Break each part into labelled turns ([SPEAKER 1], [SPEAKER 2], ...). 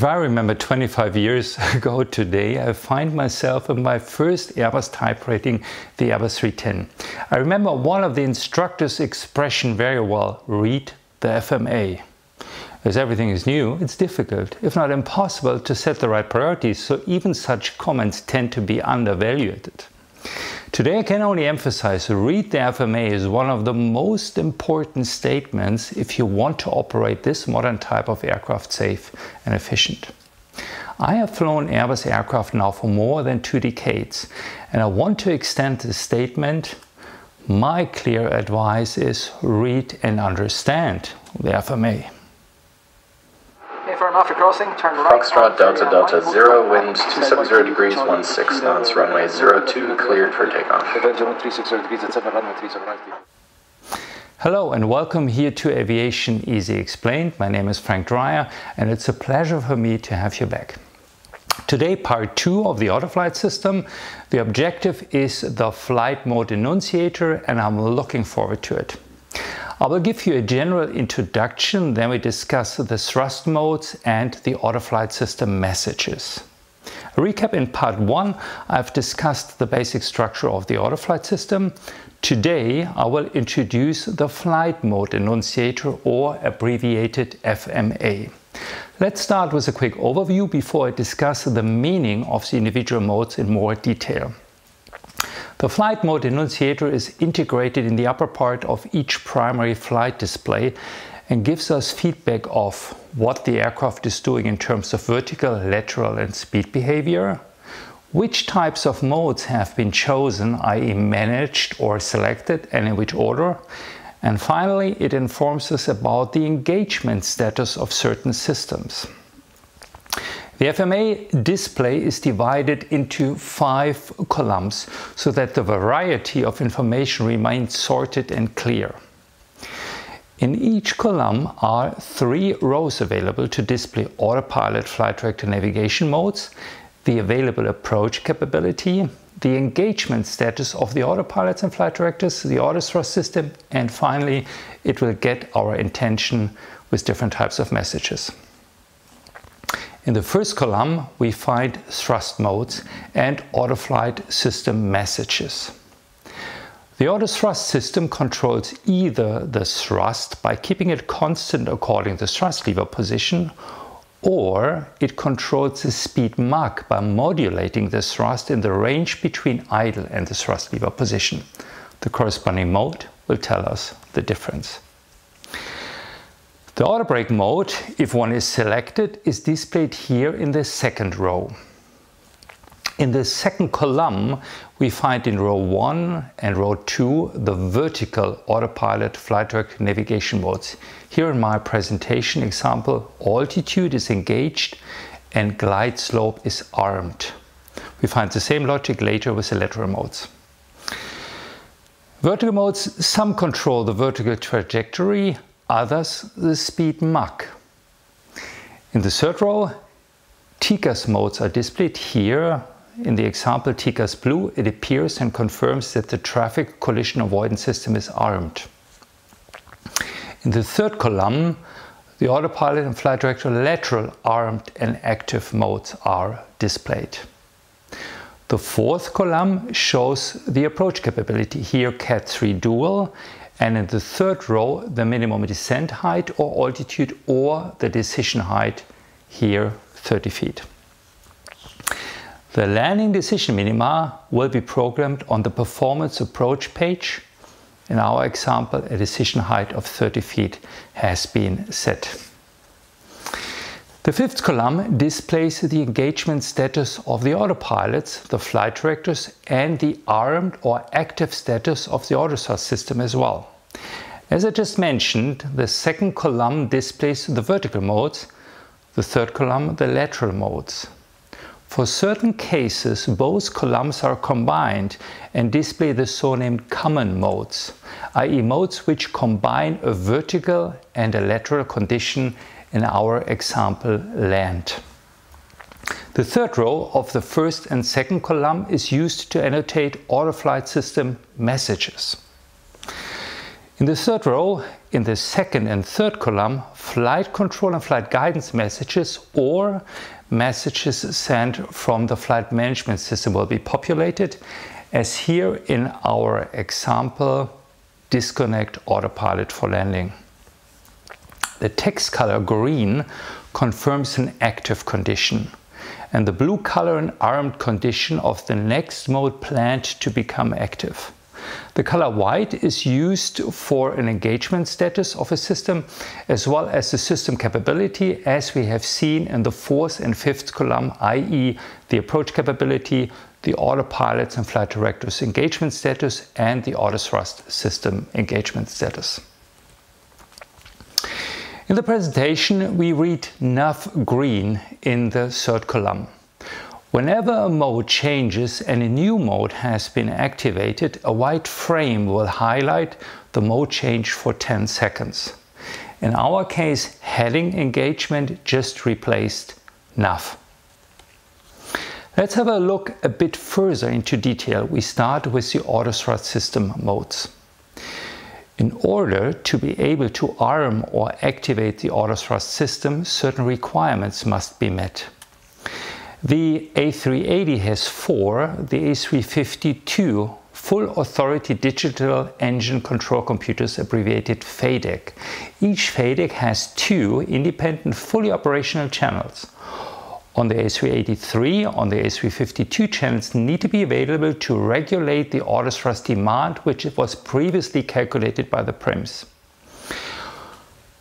[SPEAKER 1] If I remember 25 years ago today, I find myself in my first Airbus type rating, the Airbus 310. I remember one of the instructors' expression very well: read the FMA. As everything is new, it's difficult, if not impossible, to set the right priorities, so even such comments tend to be undervalued. Today I can only emphasize read the FMA is one of the most important statements if you want to operate this modern type of aircraft safe and efficient. I have flown Airbus aircraft now for more than 2 decades, and I want to extend this statement. My clear advice is read and understand the FMA.
[SPEAKER 2] After crossing, turn right.
[SPEAKER 3] Foxtrot Delta Delta 0, wind 270 degrees, 16 knots, runway 02, cleared for takeoff.
[SPEAKER 1] Hello and welcome here to Aviation Easy Explained. My name is Frank Dreyer and it's a pleasure for me to have you back. Today, part 2 of the autoflight system. The objective is the Flight Mode Annunciator and I'm looking forward to it. I will give you a general introduction, then we discuss the thrust modes and the autoflight system messages. A recap: in part 1, I've discussed the basic structure of the autoflight system. Today I will introduce the Flight Mode Annunciator, or abbreviated FMA. Let's start with a quick overview before I discuss the meaning of the individual modes in more detail. The Flight Mode Annunciator is integrated in the upper part of each primary flight display and gives us feedback of what the aircraft is doing in terms of vertical, lateral and speed behavior, which types of modes have been chosen, i.e. managed or selected, and in which order, and finally it informs us about the engagement status of certain systems. The FMA display is divided into 5 columns so that the variety of information remains sorted and clear. In each column are 3 rows available to display autopilot, flight director, navigation modes, the available approach capability, the engagement status of the autopilots and flight directors, the auto thrust system, and finally it will get our attention with different types of messages. In the first column we find thrust modes and autoflight system messages. The auto thrust system controls either the thrust by keeping it constant according to the thrust lever position, or it controls the speed mach by modulating the thrust in the range between idle and the thrust lever position. The corresponding mode will tell us the difference. The auto brake mode, if one is selected, is displayed here in the second row. In the second column we find in row 1 and row 2 the vertical autopilot, flight director, navigation modes. Here in my presentation example, altitude is engaged and glide slope is armed. We find the same logic later with the lateral modes. Vertical modes, some control the vertical trajectory, others the speed mach. In the third row, TCAS modes are displayed here. In the example TCAS blue, it appears and confirms that the traffic collision avoidance system is armed. In the third column, the autopilot and flight director lateral armed and active modes are displayed. The fourth column shows the approach capability, here Cat 3 dual, and in the third row the minimum descent height or altitude, or the decision height, here 30 feet. The landing decision minima will be programmed on the performance approach page. In our example, a decision height of 30 feet has been set. The fifth column displays the engagement status of the autopilots, the flight directors, and the armed or active status of the auto thrust system as well. As I just mentioned, the second column displays the vertical modes, the third column the lateral modes. For certain cases, both columns are combined and display the so-named common modes, i.e. modes which combine a vertical and a lateral condition, in our example land. The third row of the first and second column is used to annotate autoflight system messages. In the third row, in the second and third column, flight control and flight guidance messages or messages sent from the flight management system will be populated, as here in our example, disconnect autopilot for landing. The text color green confirms an active condition, and the blue color an armed condition of the next mode planned to become active. The color white is used for an engagement status of a system, as well as the system capability, as we have seen in the fourth and fifth column, i.e. the approach capability, the autopilots and flight directors engagement status, and the autothrust system engagement status. In the presentation, we read nav green in the third column. Whenever a mode changes and a new mode has been activated, a white frame will highlight the mode change for 10 seconds. In our case, heading engagement just replaced nav. Let's have a look a bit further into detail. We start with the autothrust system modes. In order to be able to arm or activate the autothrust system, certain requirements must be met. The A380 has 4, the A350 2 full authority digital engine control computers, abbreviated FADEC. Each FADEC has 2 independent fully operational channels. On the A383, on the A350 channels need to be available to regulate the autothrust demand, which was previously calculated by the prims.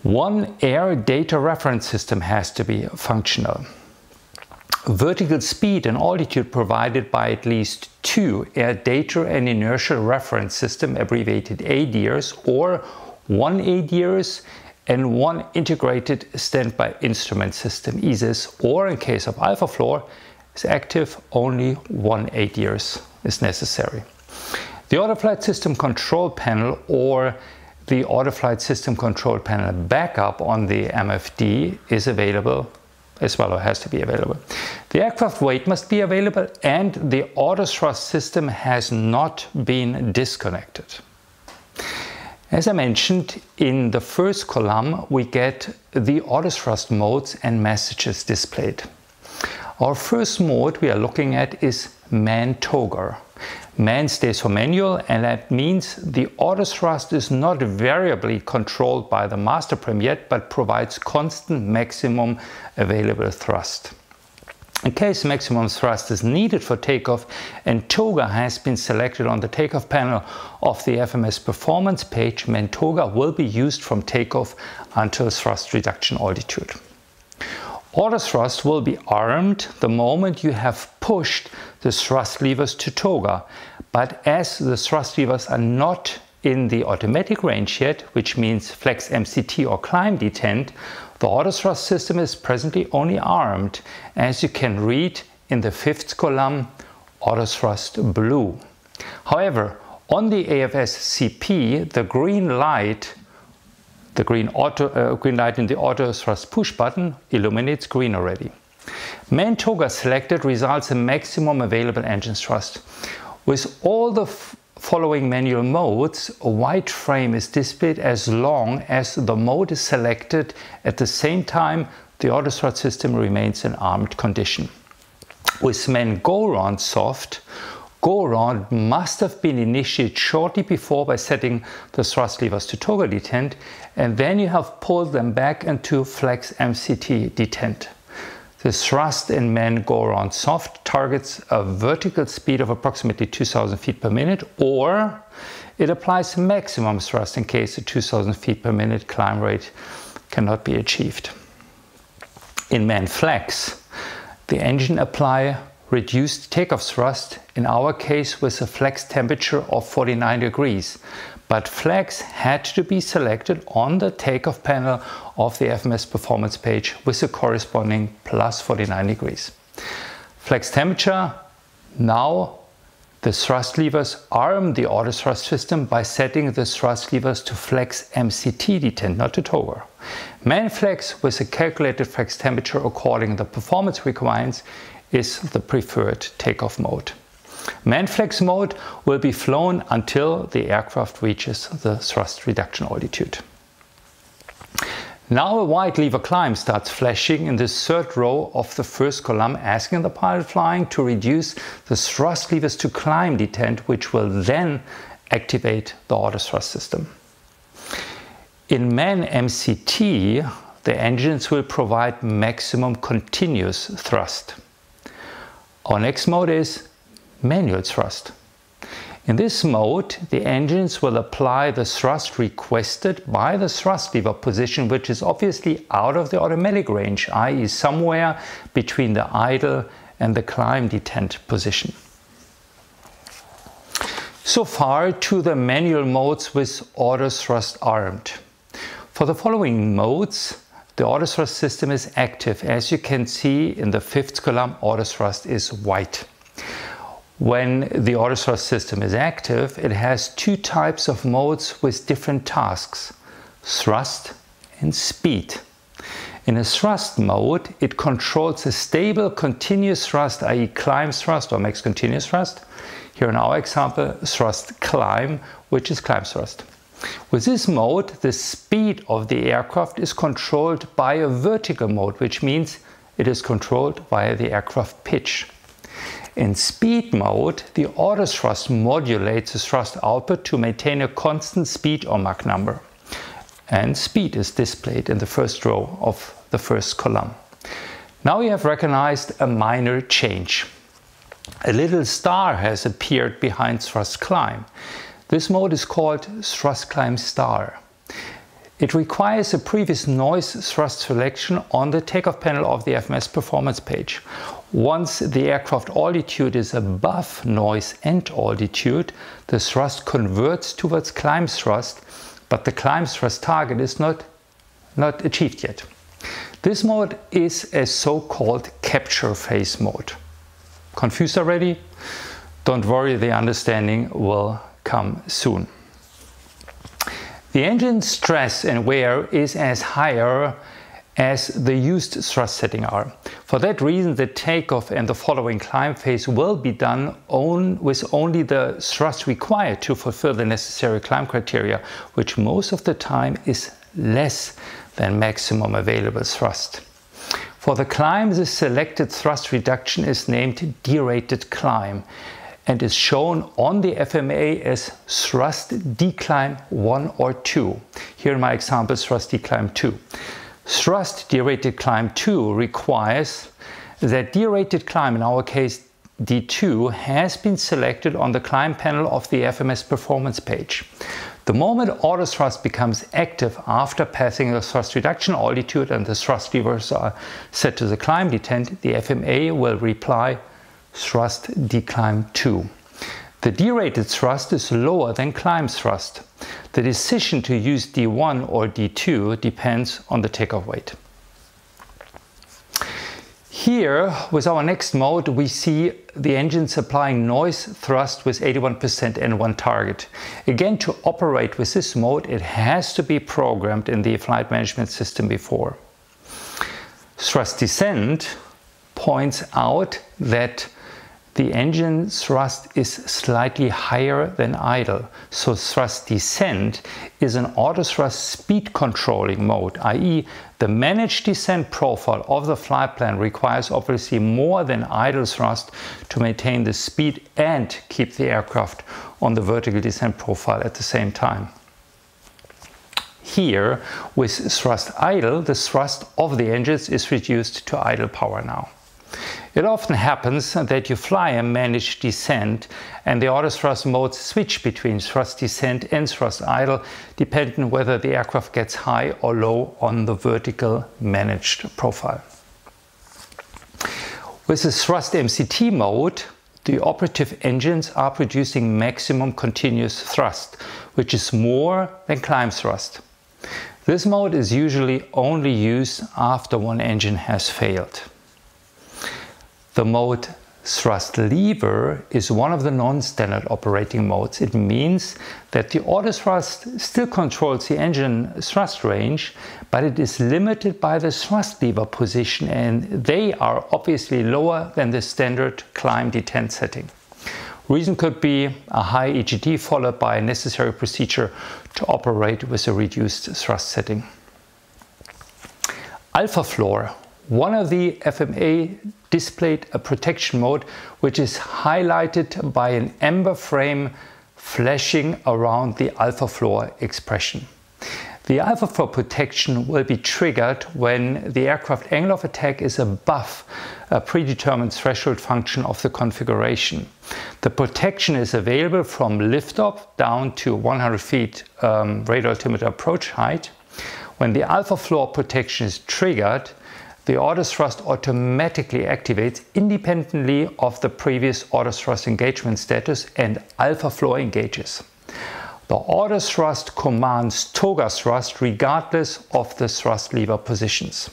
[SPEAKER 1] One air data reference system has to be functional. Vertical speed and altitude provided by at least 2 air data and inertial reference system, abbreviated ADIRs, or 1 ADIRs and 1 integrated standby instrument system, ISIS, or in case of AlphaFloor is active, only 1 ADIRs is necessary. The Autoflight System Control Panel or the Autoflight System Control Panel backup on the MFD is available as well, or has to be available. The aircraft weight must be available and the autothrust system has not been disconnected. As I mentioned, in the first column we get the autothrust modes and messages displayed. Our first mode we are looking at is man toggle. Man stays for manual, and that means the autothrust is not variably controlled by the master prim yet, but provides constant maximum available thrust. In case maximum thrust is needed for takeoff and TOGA has been selected on the takeoff panel of the FMS performance page, man TOGA will be used from takeoff until thrust reduction altitude. Autothrust will be armed the moment you have pushed the thrust levers to TOGA, but as the thrust levers are not in the automatic range yet, which means flex MCT or climb detent, the autothrust system is presently only armed, as you can read in the fifth column, autothrust blue. However, on the AFS CP, the green light in the auto thrust push button illuminates green already. Man TOGA selected results in maximum available engine thrust. With all the following manual modes, a white frame is displayed as long as the mode is selected. At the same time, the auto thrust system remains in armed condition. With man go round soft, go round must have been initiated shortly before by setting the thrust levers to TOGA detent, and then you have pulled them back into flex MCT detent. The thrust in man go round soft targets a vertical speed of approximately 2000 feet per minute, or it applies maximum thrust in case the 2000 feet per minute climb rate cannot be achieved. In man flex, the engine apply reduced takeoff thrust, in our case with a flex temperature of 49 degrees. But flex had to be selected on the takeoff panel of the FMS performance page with the corresponding plus 49 degrees. Flex temperature, now the thrust levers arm the auto thrust system by setting the thrust levers to flex MCT detent, not to TOGA. Man flex with a calculated flex temperature according to the performance requirements is the preferred takeoff mode. Man flex mode will be flown until the aircraft reaches the thrust reduction altitude. Now a white lever climb starts flashing in the third row of the first column, asking the pilot flying to reduce the thrust levers to climb detent, which will then activate the auto thrust system. In man MCT, the engines will provide maximum continuous thrust. Our next mode is manual thrust. In this mode, the engines will apply the thrust requested by the thrust lever position, which is obviously out of the automatic range, i.e. somewhere between the idle and the climb detent position. So far to the manual modes with auto thrust armed. For the following modes, the auto thrust system is active. As you can see in the fifth column, auto thrust is white. When the auto thrust system is active, it has two types of modes with different tasks: thrust and speed. In a thrust mode, it controls a stable continuous thrust, i.e. climb thrust or max continuous thrust. Here in our example, thrust climb, which is climb thrust. With this mode, the speed of the aircraft is controlled by a vertical mode, which means it is controlled via the aircraft pitch. In speed mode, the auto thrust modulates the thrust output to maintain a constant speed or Mach number. And speed is displayed in the first row of the first column. Now we have recognized a minor change. A little star has appeared behind thrust climb. This mode is called thrust climb star. It requires a previous noise thrust selection on the takeoff panel of the FMS performance page. Once the aircraft altitude is above noise end altitude, the thrust converts towards climb thrust, but the climb thrust target is not achieved yet. This mode is a so-called capture phase mode. Confused already? Don't worry, the understanding will come soon. The engine stress and wear is as higher as the used thrust setting are. For that reason, the takeoff and the following climb phase will be done with only the thrust required to fulfill the necessary climb criteria, which most of the time is less than maximum available thrust. For the climb, the selected thrust reduction is named derated climb and is shown on the FMA as thrust decline 1 or 2. Here in my example, thrust decline 2. Thrust derated climb 2 requires that derated climb, in our case D2, has been selected on the climb panel of the FMS performance page. The moment auto thrust becomes active after passing the thrust reduction altitude and the thrust levers are set to the climb detent, the FMA will reply thrust decline 2. The derated thrust is lower than climb thrust. The decision to use D1 or D2 depends on the takeoff weight. Here, with our next mode, we see the engine supplying noise thrust with 81% N1 target. Again, to operate with this mode, it has to be programmed in the flight management system before. Thrust descent points out that the engine thrust is slightly higher than idle. So thrust descent is an auto thrust speed controlling mode, i.e. the managed descent profile of the flight plan requires obviously more than idle thrust to maintain the speed and keep the aircraft on the vertical descent profile at the same time. Here, with thrust idle, the thrust of the engines is reduced to idle power now. It often happens that you fly a managed descent and the auto thrust modes switch between thrust descent and thrust idle, depending whether the aircraft gets high or low on the vertical managed profile. With the thrust MCT mode, the operative engines are producing maximum continuous thrust, which is more than climb thrust. This mode is usually only used after one engine has failed. The mode thrust lever is one of the non-standard operating modes. It means that the auto thrust still controls the engine thrust range, but it is limited by the thrust lever position, and they are obviously lower than the standard climb detent setting. Reason could be a high EGD followed by a necessary procedure to operate with a reduced thrust setting. Alpha floor. One of the FMA displayed a protection mode which is highlighted by an amber frame flashing around the alpha floor expression. The alpha floor protection will be triggered when the aircraft angle of attack is above a predetermined threshold function of the configuration. The protection is available from liftoff down to 100 feet radar altimeter approach height. When the alpha floor protection is triggered, the auto thrust automatically activates independently of the previous auto thrust engagement status and alpha floor engages. The auto thrust commands toga thrust regardless of the thrust lever positions.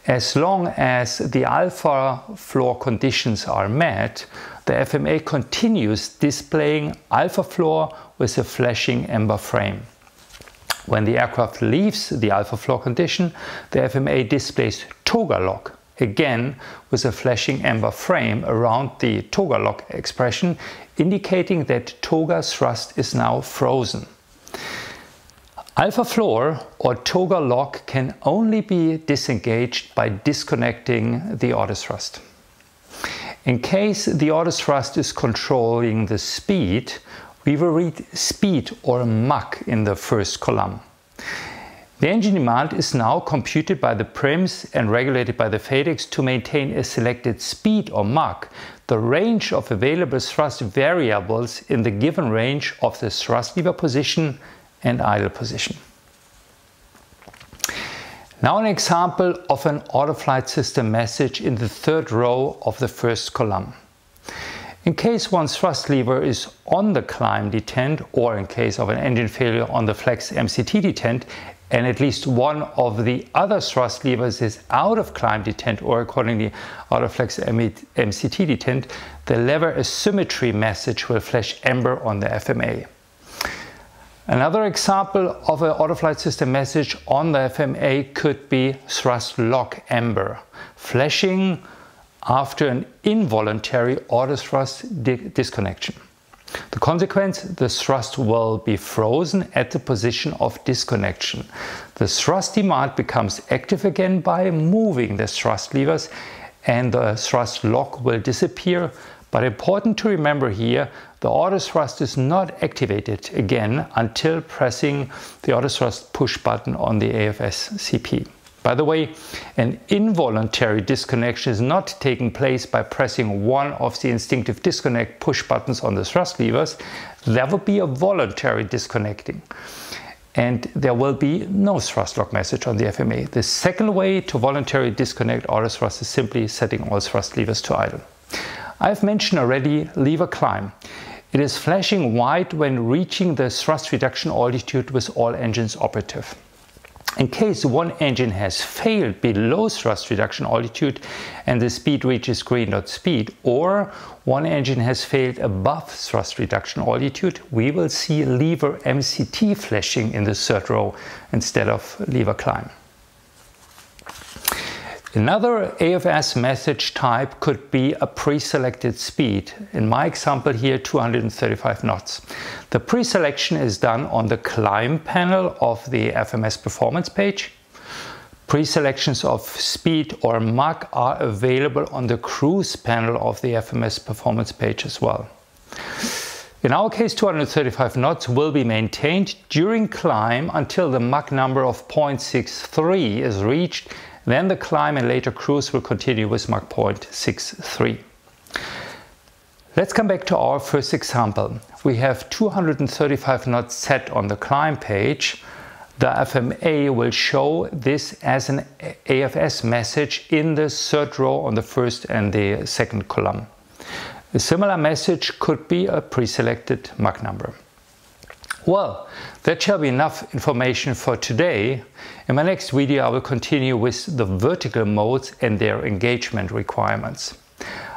[SPEAKER 1] As long as the alpha floor conditions are met, the FMA continues displaying alpha floor with a flashing amber frame. When the aircraft leaves the alpha floor condition, the FMA displays toga lock, again with a flashing amber frame around the toga lock expression, indicating that toga thrust is now frozen. Alpha floor or toga lock can only be disengaged by disconnecting the auto thrust. In case the auto thrust is controlling the speed, we will read speed or mach in the first column. The engine demand is now computed by the prims and regulated by the FADEX to maintain a selected speed or mach, the range of available thrust variables in the given range of the thrust lever position and idle position. Now an example of an autoflight system message in the third row of the first column. In case one thrust lever is on the climb detent, or in case of an engine failure on the flex MCT detent, and at least one of the other thrust levers is out of climb detent or accordingly out of flex MCT detent, the lever asymmetry message will flash amber on the FMA. Another example of an autoflight system message on the FMA could be thrust lock amber, flashing after an involuntary auto thrust disconnection. The consequence, the thrust will be frozen at the position of disconnection. The thrust demand becomes active again by moving the thrust levers and the thrust lock will disappear. But important to remember here, the auto thrust is not activated again until pressing the auto thrust push button on the AFS CP. By the way, an involuntary disconnection is not taking place by pressing one of the instinctive disconnect push buttons on the thrust levers. There will be a voluntary disconnecting and there will be no thrust lock message on the FMA. The second way to voluntarily disconnect auto thrust is simply setting all thrust levers to idle. I've mentioned already lever climb. It is flashing white when reaching the thrust reduction altitude with all engines operative. In case one engine has failed below thrust reduction altitude and the speed reaches green dot speed, or one engine has failed above thrust reduction altitude, we will see lever MCT flashing in the third row instead of lever climb. Another AFS message type could be a pre-selected speed. In my example here, 235 knots. The pre-selection is done on the climb panel of the FMS performance page. Pre-selections of speed or mach are available on the cruise panel of the FMS performance page as well. In our case, 235 knots will be maintained during climb until the Mach number of 0.63 is reached. Then the climb and later cruise will continue with Mach 0.63. Let's come back to our first example. We have 235 knots set on the climb page. The FMA will show this as an AFS message in the third row on the first and the second column. A similar message could be a pre-selected Mach number. Well, that shall be enough information for today. In my next video I will continue with the vertical modes and their engagement requirements.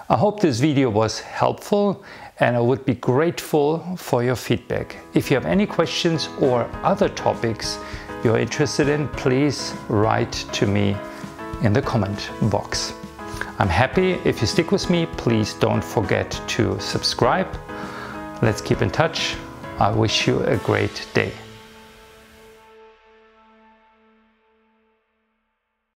[SPEAKER 1] I hope this video was helpful and I would be grateful for your feedback. If you have any questions or other topics you're interested in, please write to me in the comment box. I'm happy if you stick with me. Please don't forget to subscribe. Let's keep in touch. I wish you a great day.